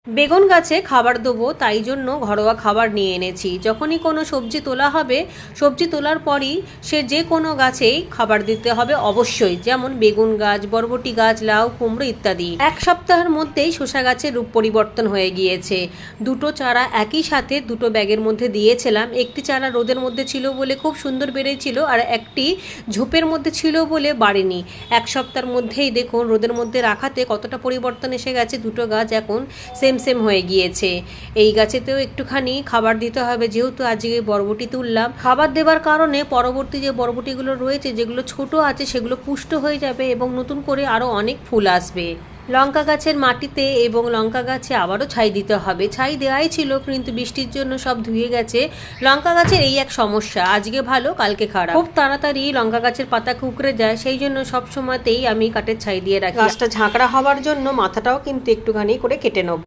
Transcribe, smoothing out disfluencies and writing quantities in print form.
বেগুন গাছে খাবার দেবো, তাই জন্য ঘরোয়া খাবার নিয়ে এনেছি। যখনই কোনো সবজি তোলা হবে, সবজি তোলার পরই যে কোনো গাছেই খাবার দিতে হবে অবশ্যই, যেমন বেগুন গাছ, বরবটি গাছ, লাউ, কুমড়ো ইত্যাদি। এক সপ্তাহের মধ্যেই শসা গাছের রূপ পরিবর্তন হয়ে গিয়েছে। দুটো চারা একই সাথে দুটো ব্যাগের মধ্যে দিয়েছিলাম। একটি চারা রোদের মধ্যে ছিল বলে খুব সুন্দর বেড়েছিল, আর একটি ঝোপের মধ্যে ছিল বলে বাড়েনি। এক সপ্তাহের মধ্যেই দেখুন রোদের মধ্যে রাখাতে কতটা পরিবর্তন এসে গেছে। দুটো গাছ এখন সেম হয়ে গিয়েছে। এই গাছেতেও একটুখানি খাবার দিতে হবে, যেহেতু আজকে বরবটি তুললাম। খাবার দেবার কারণে পরবর্তী যে বরবটিগুলো রয়েছে, যেগুলো ছোট আছে, সেগুলো পুষ্ট হয়ে যাবে এবং নতুন করে আরও অনেক ফুল আসবে। লঙ্কা গাছের মাটিতে এবং লঙ্কা গাছে আবারও ছাই দিতে হবে। ছাই দেওয়াই ছিল, কিন্তু বৃষ্টির জন্য সব ধুয়ে গেছে। লঙ্কা গাছের এই এক সমস্যা, আজকে ভালো কালকে খারাপ, খুব তাড়াতাড়ি লঙ্কা গাছের পাতা কুঁকড়ে যায়। সেই জন্য সব সময়তেই আমি কাঠের ছাই দিয়ে রাখি। গাছটা ঝাঁকড়া হওয়ার জন্য মাথাটাও কিন্তু একটুখানি করে কেটে নেব।